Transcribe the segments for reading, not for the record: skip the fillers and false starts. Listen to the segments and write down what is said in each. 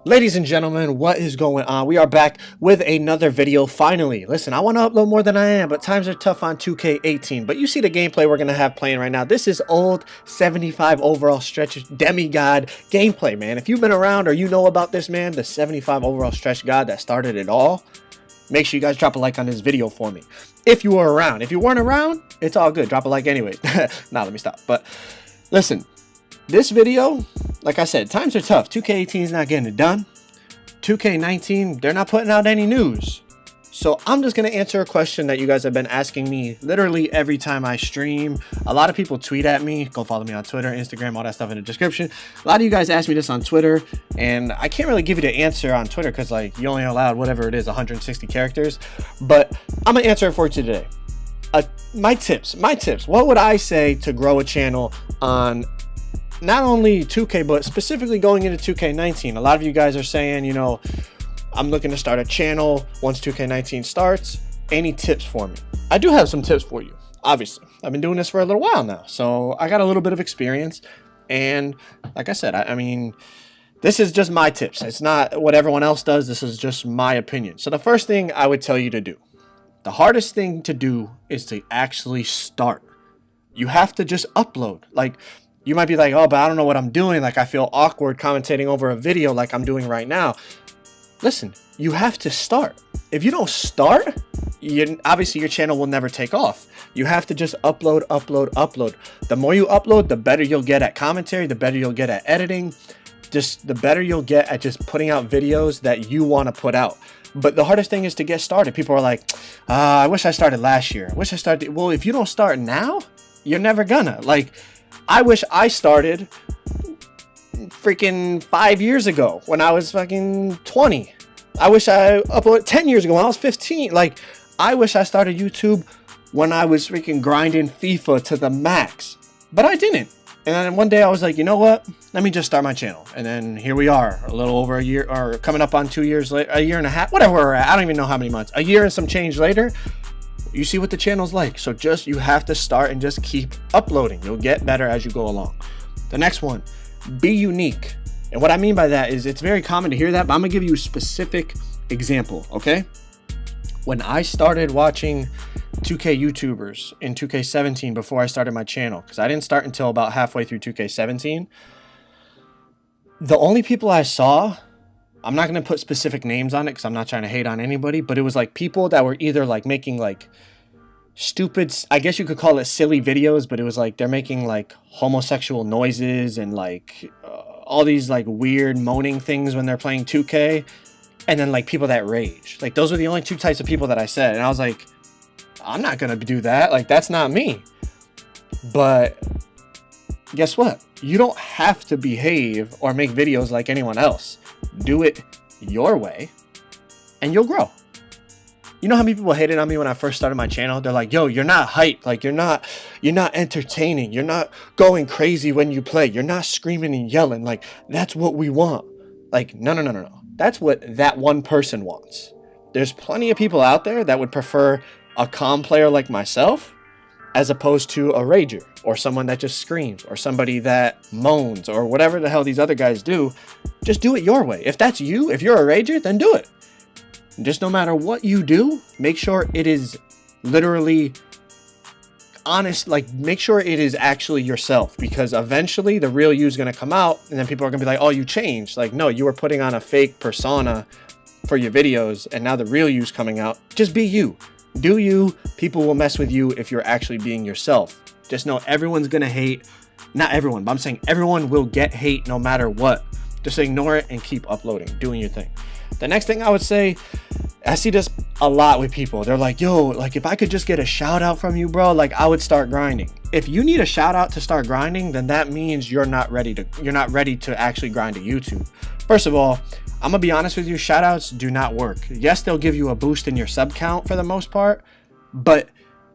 Ladies and gentlemen, what is going on? We are back with another video finally. Listen, I want to upload more than I am, but times are tough on 2K18. But you see the gameplay we're going to have playing right now. This is old 75 overall stretch demigod gameplay, man. If you've been around or you know about this, man, the 75 overall stretch god that started it all, make sure you guys drop a like on this video for me. If you were around. If you weren't around, it's all good. Drop a like anyways. Nah, let me stop. But listen. This video, like I said, times are tough. 2K18 is not getting it done. 2K19, they're not putting out any news. So I'm just going to answer a question that you guys have been asking me literally every time I stream. A lot of people tweet at me. Go follow me on Twitter, Instagram, all that stuff in the description. A lot of you guys ask me this on Twitter, and I can't really give you the answer on Twitter because like you only allowed whatever it is, 160 characters. But I'm going to answer it for you today. My tips. What would I say to grow a channel on not only 2K, but specifically going into 2K19. A lot of you guys are saying, you know, I'm looking to start a channel once 2K19 starts. Any tips for me? I do have some tips for you, obviously. I've been doing this for a little while now, so I got a little bit of experience. And like I said, I mean, this is just my tips. It's not what everyone else does. This is just my opinion. So the first thing I would tell you to do, the hardest thing to do is to actually start. You have to just upload. Like, you might be like, oh, but I don't know what I'm doing. Like, I feel awkward commentating over a video like I'm doing right now. Listen, you have to start. If you don't start, obviously your channel will never take off. You have to just upload. The more you upload, the better you'll get at commentary, the better you'll get at editing, just the better you'll get at just putting out videos that you want to put out. But the hardest thing is to get started. People are like, I wish I started last year. I wish I started. Well, if you don't start now, you're never gonna. Like, I wish I started freaking 5 years ago when I was fucking 20. I wish I uploaded 10 years ago when I was 15. Like, I wish I started YouTube when I was freaking grinding FIFA to the max. But I didn't. And then one day I was like, you know what? Let me just start my channel. And then here we are, a little over a year, or coming up on 2 years later, a year and a half, whatever we're at. I don't even know how many months. A year and some change later. You see what the channel's like. So just, you have to start and just keep uploading. You'll get better as you go along. The next one, be unique. And what I mean by that is it's very common to hear that, but I'm gonna give you a specific example, okay? When I started watching 2K YouTubers in 2K17 before I started my channel, because I didn't start until about halfway through 2K17, the only people I saw, I'm not going to put specific names on it because I'm not trying to hate on anybody, but it was like people that were either like making like stupid, I guess you could call it silly videos, but it was like they're making like homosexual noises and like all these like weird moaning things when they're playing 2K, and then like people that rage. Like, those were the only two types of people that I said, and I was like, I'm not going to do that. Like, that's not me. But guess what? You don't have to behave or make videos like anyone else. Do it your way and you'll grow. You know how many people hated on me when I first started my channel? They're like, yo, you're not hype. Like, you're not entertaining. You're not going crazy when you play. You're not screaming and yelling. Like, that's what we want. Like, no. That's what that one person wants. There's plenty of people out there that would prefer a calm player like myself as opposed to a rager or someone that just screams or somebody that moans or whatever the hell these other guys do. Just do it your way. If that's you, if you're a rager, then do it. Just no matter what you do, make sure it is literally honest. Like, make sure it is actually yourself, because eventually the real you is going to come out and then people are going to be like, oh, you changed. Like, no, you were putting on a fake persona for your videos and now the real you's coming out. Just be you. Do you. People will mess with you if you're actually being yourself. Just know everyone's gonna hate. Not everyone, but I'm saying everyone will get hate no matter what. Just ignore it and keep uploading, doing your thing. The next thing I would say, I see this a lot with people. They're like, yo, like, if I could just get a shout out from you, bro, like, I would start grinding. If you need a shout out to start grinding, then that means you're not ready to actually grind to YouTube. First of all, I'm gonna be honest with you, shoutouts do not work. Yes, they'll give you a boost in your sub count for the most part, but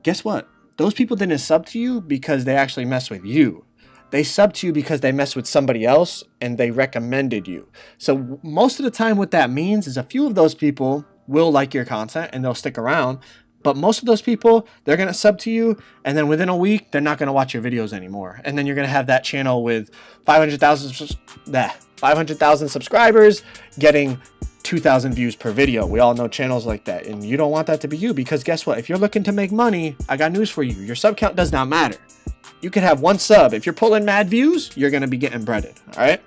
guess what? Those people didn't sub to you because they actually mess with you. They subbed to you because they messed with somebody else and they recommended you. So most of the time what that means is a few of those people will like your content and they'll stick around, But most of those people, they're going to sub to you, and then within a week, they're not going to watch your videos anymore. And then you're going to have that channel with 500,000 subscribers getting 2,000 views per video. We all know channels like that, and you don't want that to be you, because guess what? If you're looking to make money, I got news for you. Your sub count does not matter. You could have one sub. If you're pulling mad views, you're going to be getting breaded. All right.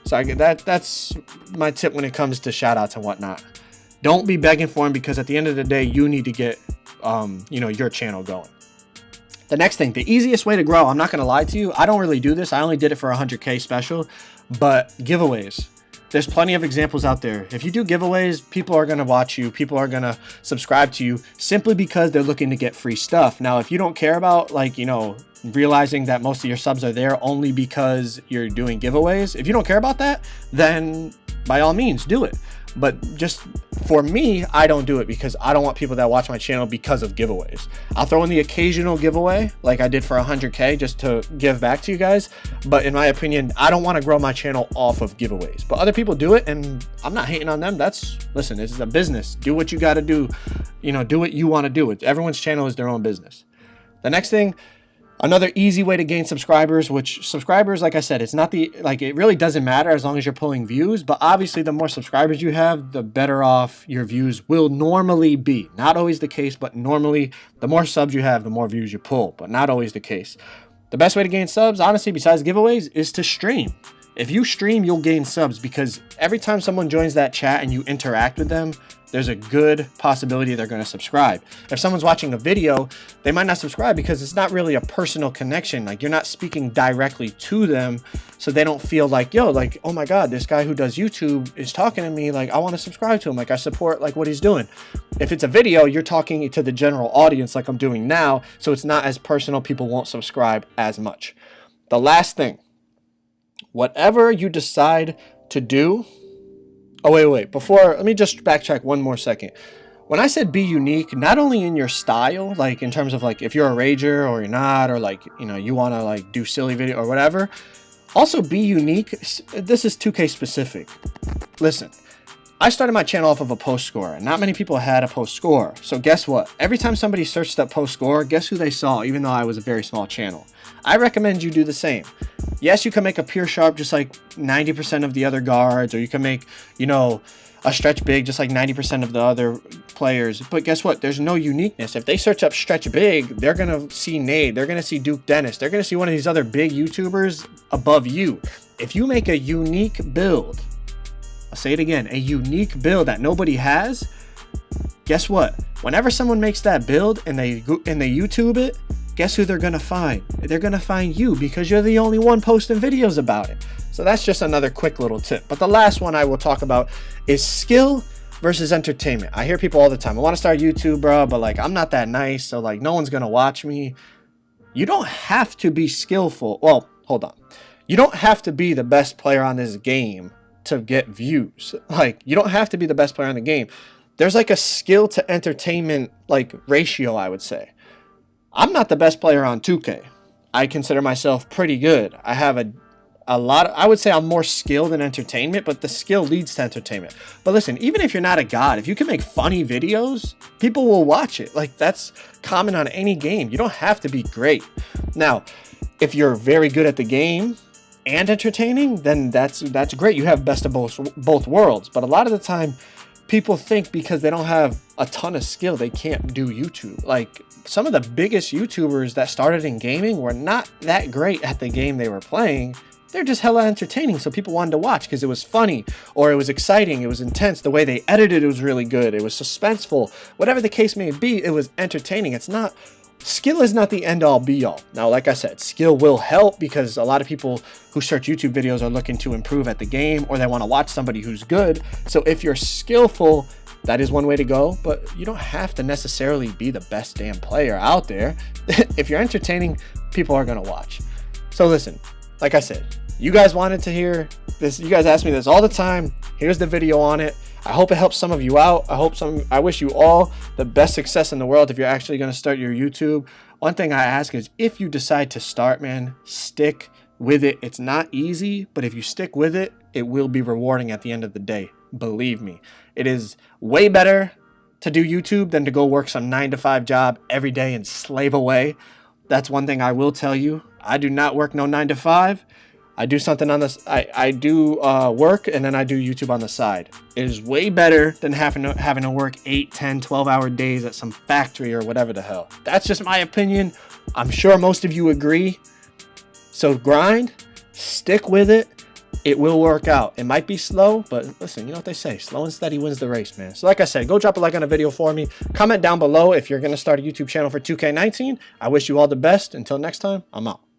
So that's my tip when it comes to shout outs and whatnot. Don't be begging for them, because at the end of the day, you need to get, your channel going. The next thing, the easiest way to grow, I'm not going to lie to you. I don't really do this. I only did it for 100K special, but giveaways. There's plenty of examples out there. If you do giveaways, people are going to watch you. People are going to subscribe to you simply because they're looking to get free stuff. Now, if you don't care about realizing that most of your subs are there only because you're doing giveaways, if you don't care about that, then by all means do it. But just for me, I don't do it because I don't want people that watch my channel because of giveaways. I'll throw in the occasional giveaway like I did for 100K just to give back to you guys. But in my opinion, I don't want to grow my channel off of giveaways. But other people do it, and I'm not hating on them. Listen, this is a business. Do what you got to do. Do what you want to do. Everyone's channel is their own business. The next thing, another easy way to gain subscribers, which subscribers, like I said, it's not it really doesn't matter as long as you're pulling views. But obviously, the more subscribers you have, the better off your views will normally be. Not always the case, but normally, the more subs you have, the more views you pull, but not always the case. The best way to gain subs, honestly, besides giveaways, is to stream. If you stream, you'll gain subs, because every time someone joins that chat and you interact with them, there's a good possibility they're going to subscribe. If someone's watching a video, they might not subscribe because it's not really a personal connection. Like, you're not speaking directly to them, so they don't feel like, oh my God, this guy who does YouTube is talking to me. Like, I want to subscribe to him. Like, I support what he's doing. If it's a video, you're talking to the general audience like I'm doing now, so it's not as personal. People won't subscribe as much. The last thing, whatever you decide to do. Oh, wait. Let me just backtrack one more second. When I said be unique, not only in your style, like in terms of if you're a rager or you're not, or you want to do silly video or whatever, also be unique. This is 2K specific. Listen, I started my channel off of a post score, and not many people had a post score. So guess what? Every time somebody searched up post score, guess who they saw, even though I was a very small channel? I recommend you do the same. Yes, you can make a pure sharp just like 90% of the other guards, or you can make, a stretch big just like 90% of the other players. But guess what? There's no uniqueness. If they search up stretch big, they're going to see Nade. They're going to see Duke Dennis. They're going to see one of these other big YouTubers above you. If you make a unique build, I'll say it again, a unique build that nobody has, guess what? Whenever someone makes that build and they YouTube it, guess who they're going to find? They're going to find you, because you're the only one posting videos about it. So that's just another quick little tip. But the last one I will talk about is skill versus entertainment. I hear people all the time, I want to start YouTube, bro, but I'm not that nice, so no one's going to watch me. You don't have to be skillful. Well, hold on. You don't have to be the best player on this game to get views. You don't have to be the best player in the game. There's a skill to entertainment ratio, I would say. I'm not the best player on 2K. I consider myself pretty good. I have a lot of, I would say I'm more skilled in entertainment, but the skill leads to entertainment. But listen, even if you're not a god, if you can make funny videos, people will watch it. That's common on any game. You don't have to be great. Now, if you're very good at the game and entertaining, then that's great. You have best of both worlds. But a lot of the time, people think because they don't have a ton of skill, they can't do YouTube. Some of the biggest YouTubers that started in gaming were not that great at the game they were playing. They're just hella entertaining, so people wanted to watch because it was funny, or it was exciting, it was intense. The way they edited it was really good. It was suspenseful. Whatever the case may be, it was entertaining. Skill is not the end-all be-all. Now, like I said, skill will help, because a lot of people who search YouTube videos are looking to improve at the game, or they want to watch somebody who's good. So if you're skillful, that is one way to go, but you don't have to necessarily be the best damn player out there. If you're entertaining, people are going to watch. So listen, like I said, you guys wanted to hear this. You guys ask me this all the time. Here's the video on it. I hope it helps some of you out. I wish you all the best success in the world if you're actually going to start your YouTube. One thing I ask is, if you decide to start, man, stick with it. It's not easy, but if you stick with it, it will be rewarding at the end of the day. Believe me, it is way better to do YouTube than to go work some 9-to-5 job every day and slave away. That's one thing I will tell you. I do not work no 9-to-5. I do something on this. I do work, and then I do YouTube on the side. It is way better than having to work 8, 10, 12-hour days at some factory or whatever the hell. That's just my opinion. I'm sure most of you agree. So grind, stick with it. It will work out. It might be slow, but listen, you know what they say, slow and steady wins the race, man. So like I said, go drop a like on the video for me. Comment down below if you're going to start a YouTube channel for 2K19. I wish you all the best. Until next time, I'm out.